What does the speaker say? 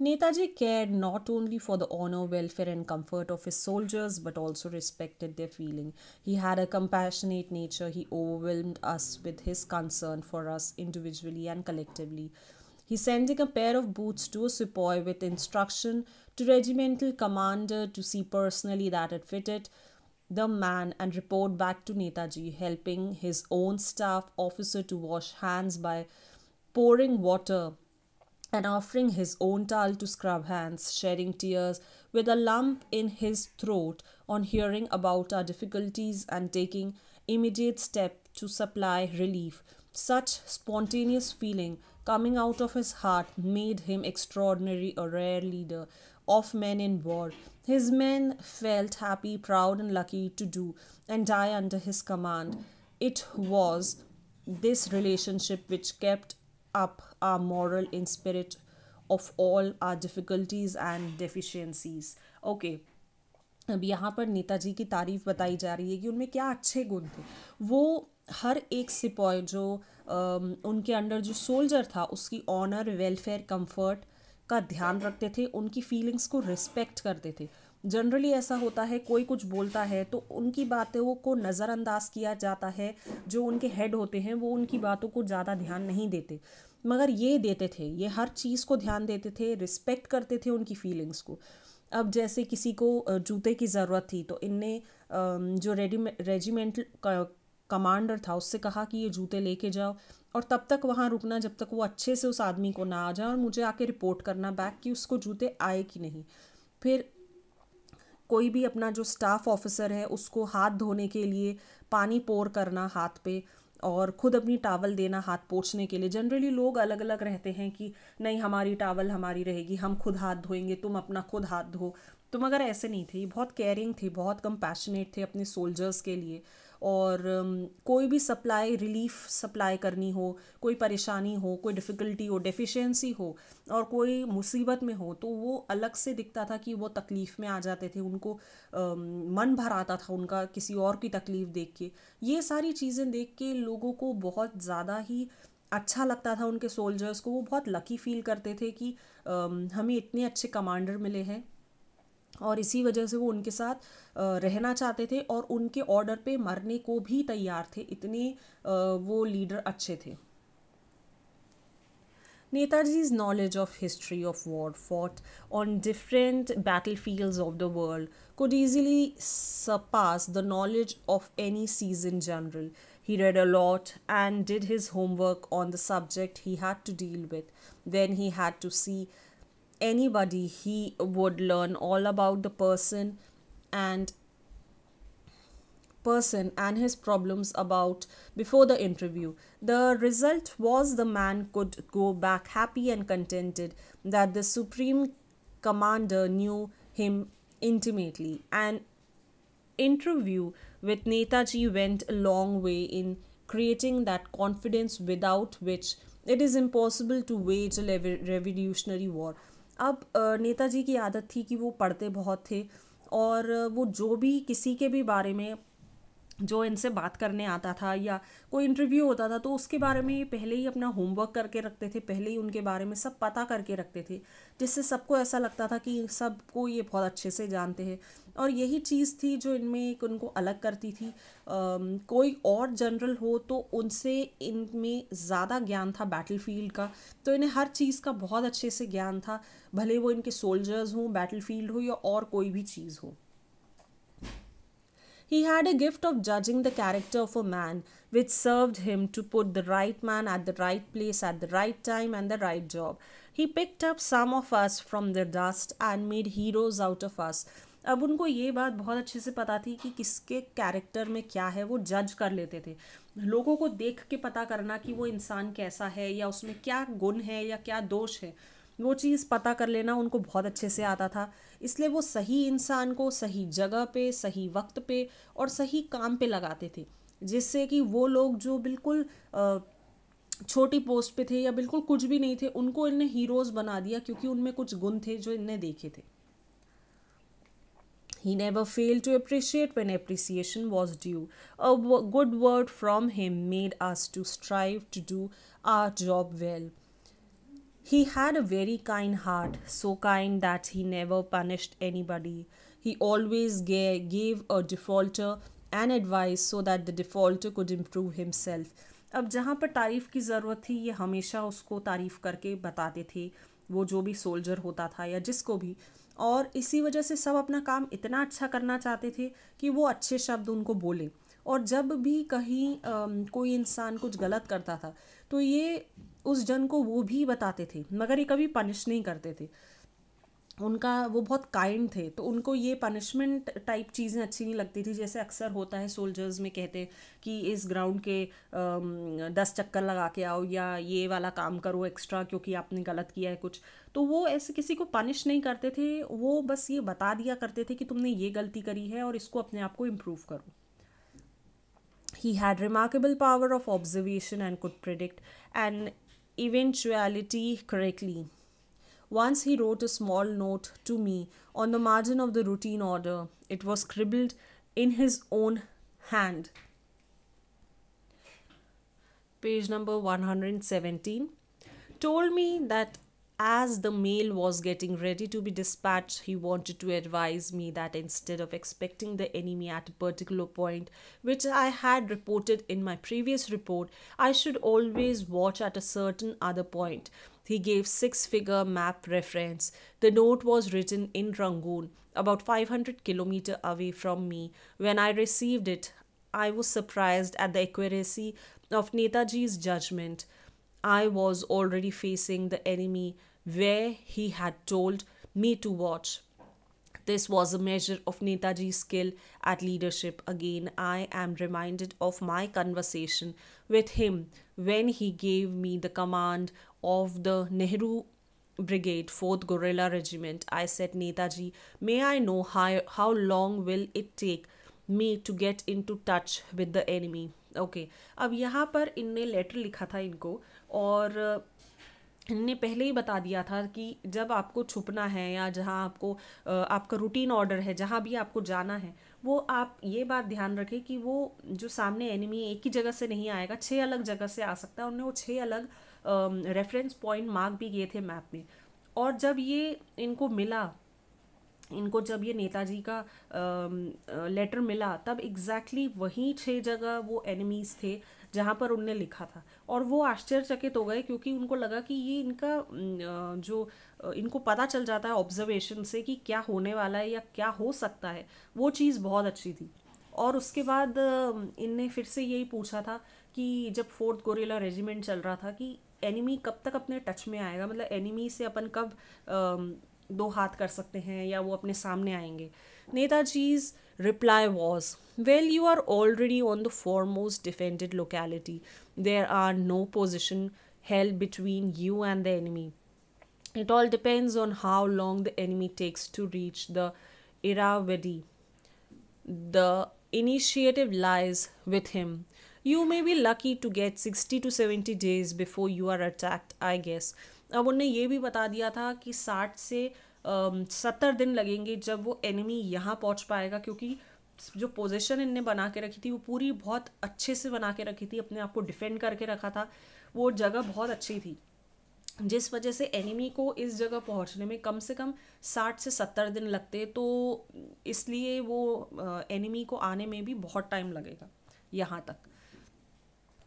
Netaji cared not only for the honor, welfare, and comfort of his soldiers but also respected their feeling. He had a compassionate nature. He overwhelmed us with his concern for us individually and collectively. He sending a pair of boots to a sepoy with instruction to regimental commander to see personally that it fitted the man and report back to Netaji, helping his own staff officer to wash hands by pouring water and offering his own towel to scrub hands, shedding tears with a lump in his throat on hearing about our difficulties and taking immediate step to supply relief. Such spontaneous feeling coming out of his heart made him extraordinary, a rare leader of men in war. His men felt happy, proud, and lucky to do and die under his command. It was this relationship which kept up our moral in spirit of all our difficulties and deficiencies. Okay, अब यहाँ पर नेताजी की तारीफ बताई जा रही है कि उनमें क्या अच्छे गुण थे। वो हर एक सिपाही जो उनके अंडर जो सोल्जर था उसकी ऑनर, वेलफेयर, कंफर्ट का ध्यान रखते थे, उनकी फीलिंग्स को रिस्पेक्ट करते थे। जनरली ऐसा होता है, कोई कुछ बोलता है तो उनकी बातों को नज़रअंदाज किया जाता है। जो उनके हेड होते हैं वो उनकी बातों को ज़्यादा ध्यान नहीं देते, मगर ये देते थे, ये हर चीज़ को ध्यान देते थे, रिस्पेक्ट करते थे उनकी फीलिंग्स को। अब जैसे किसी को जूते की ज़रूरत थी तो इनने जो रेजिमेंटल कमांडर था उससे कहा कि ये जूते लेके जाओ और तब तक वहाँ रुकना जब तक वो अच्छे से उस आदमी को ना आ जाए और मुझे आके रिपोर्ट करना बैक कि उसको जूते आए कि नहीं। फिर कोई भी अपना जो स्टाफ ऑफिसर है उसको हाथ धोने के लिए पानी पोर करना हाथ पे और ख़ुद अपनी टावल देना हाथ पोंछने के लिए। जनरली लोग अलग अलग रहते हैं कि नहीं, हमारी टावल हमारी रहेगी, हम खुद हाथ धोएंगे, तुम अपना खुद हाथ धो। तो मगर ऐसे नहीं थे, बहुत केयरिंग थे, बहुत कंपैशनेट थे अपने सोल्जर्स के लिए। और कोई भी सप्लाई, रिलीफ सप्लाई करनी हो, कोई परेशानी हो, कोई डिफ़िकल्टी हो, डेफिशिएंसी हो और कोई मुसीबत में हो तो वो अलग से दिखता था कि वो तकलीफ़ में आ जाते थे। उनको मन भर आता था उनका किसी और की तकलीफ़ देख के। ये सारी चीज़ें देख के लोगों को बहुत ज़्यादा ही अच्छा लगता था। उनके सोल्जर्स को वो बहुत लकी फील करते थे कि हमें इतने अच्छे कमांडर मिले हैं और इसी वजह से वो उनके साथ रहना चाहते थे और उनके ऑर्डर पे मरने को भी तैयार थे। इतने वो लीडर अच्छे थे। Netaji's knowledge of history of war fought on different battlefields of the world could easily surpass the knowledge of any seasoned general. He read a lot and did his homework on the subject he had to deal with. When he had to see anybody, he would learn all about the and person and his problems about before the interview. The result was the man could go back happy and contented that the supreme commander knew him intimately. An interview with Netaji went a long way in creating that confidence without which it is impossible to wage a revolutionary war. अब नेताजी की आदत थी कि वो पढ़ते बहुत थे और वो जो भी किसी के भी बारे में जो इनसे बात करने आता था या कोई इंटरव्यू होता था तो उसके बारे में ये पहले ही अपना होमवर्क करके रखते थे, पहले ही उनके बारे में सब पता करके रखते थे, जिससे सबको ऐसा लगता था कि सबको ये बहुत अच्छे से जानते हैं। और यही चीज़ थी जो इनमें एक उनको अलग करती थी। कोई और जनरल हो तो उनसे इनमें ज़्यादा ज्ञान था बैटलफील्ड का, तो इन्हें हर चीज़ का बहुत अच्छे से ज्ञान था, भले वो इनके सोल्जर्स हों, बैटलफील्ड हो या और कोई भी चीज़ हो। He had a gift of judging the character of a man, which served him to put the right man at the right place at the right time and the right job. He picked up some of us from the dust and made heroes out of us. अब उनको ये बात बहुत अच्छे से पता थी कि किसके कैरेक्टर में क्या है, वो जज कर लेते थे। लोगों को देख के पता करना कि वो इंसान कैसा है या उसमें क्या गुण है या क्या दोष है, वो चीज़ पता कर लेना उनको बहुत अच्छे से आता था। इसलिए वो सही इंसान को सही जगह पे, सही वक्त पे और सही काम पे लगाते थे, जिससे कि वो लोग जो बिल्कुल छोटी पोस्ट पे थे या बिल्कुल कुछ भी नहीं थे, उनको इनने हीरोज़ बना दिया क्योंकि उनमें कुछ गुण थे जो इनने देखे थे। He never failed to appreciate when appreciation was due. A good word from him made us to strive to do our job well. He had a very kind heart, so kind that he never punished anybody. He always gave a defaulter an advice so that the defaulter could improve himself. अब जहाँ पर तारीफ़ की ज़रूरत थी ये हमेशा उसको तारीफ़ करके बताते थे, वो जो भी सोल्जर होता था या जिसको भी। और इसी वजह से सब अपना काम इतना अच्छा करना चाहते थे कि वो अच्छे शब्द उनको बोले। और जब भी कहीं कोई इंसान कुछ गलत करता था तो ये उस जन को वो भी बताते थे, मगर ये कभी पनिश नहीं करते थे। उनका वो बहुत काइंड थे, तो उनको ये पनिशमेंट टाइप चीज़ें अच्छी नहीं लगती थी। जैसे अक्सर होता है सोल्जर्स में, कहते कि इस ग्राउंड के 10 चक्कर लगा के आओ या ये वाला काम करो एक्स्ट्रा क्योंकि आपने गलत किया है कुछ। तो वो ऐसे किसी को पनिश नहीं करते थे, वो बस ये बता दिया करते थे कि तुमने ये गलती करी है और इसको अपने आप को इम्प्रूव करो। He had remarkable power of observation and could predict an eventuality correctly. Once he wrote a small note to me on the margin of the routine order. It was scribbled in his own hand. Page number 117. Told me that as the mail was getting ready to be dispatched, he wanted to advise me that instead of expecting the enemy at a particular point, which I had reported in my previous report, I should always watch at a certain other point. He gave 6-figure map reference. The note was written in Rangoon, about 500 kilometers away from me. When I received it, I was surprised at the accuracy of Netaji's judgment. I was already facing the enemy where he had told me to watch. This was a measure of Netaji's skill at leadership. Again, I am reminded of my conversation with him when he gave me the command of the Nehru Brigade, 4th Guerrilla Regiment. I said, Netaji, may I know how long will it take me to get into touch with the enemy? Okay अब यहाँ पर इनने letter लिखा था इनको, और इनने पहले ही बता दिया था कि जब आपको छुपना है या जहाँ आपको आपका रूटीन ऑर्डर है, जहाँ भी आपको जाना है, वो आप ये बात ध्यान रखें कि वो जो सामने एनिमी एक ही जगह से नहीं आएगा, 6 अलग जगह से आ सकता है। उन्होंने वो 6 अलग रेफरेंस पॉइंट मार्क भी किए थे मैप में। और जब ये इनको जब ये नेताजी का लेटर मिला, तब एग्जैक्टली वही 6 जगह वो एनिमीज़ थे जहाँ पर उनने लिखा था। और वो आश्चर्यचकित हो गए क्योंकि उनको लगा कि ये इनका इनको पता चल जाता है ऑब्जर्वेशन से कि क्या होने वाला है या क्या हो सकता है। वो चीज़ बहुत अच्छी थी। और उसके बाद इनने फिर से यही पूछा था कि जब 4th गोरिल्ला रेजिमेंट चल रहा था कि एनिमी कब तक अपने टच में आएगा, मतलब एनिमी से अपन कब दो हाथ कर सकते हैं या वो अपने सामने आएंगे। नेताजी's reply was, well, you are already on the foremost defended locality. There are no position held between you and the enemy. It all depends on how long the enemy takes to reach the Irrawaddy. The initiative lies with him. You may be lucky to get 60 to 70 days before you are attacked, I guess. अब उन्हें ये भी बता दिया था कि 60 से 70 दिन लगेंगे जब वो एनिमी यहाँ पहुँच पाएगा, क्योंकि जो पोजीशन इनने बना के रखी थी वो पूरी बहुत अच्छे से बना के रखी थी, अपने आप को डिफेंड करके रखा था। वो जगह बहुत अच्छी थी, जिस वजह से एनिमी को इस जगह पहुंचने में कम से कम 60 से 70 दिन लगते, तो इसलिए वो एनिमी को आने में भी बहुत टाइम लगेगा यहाँ तक।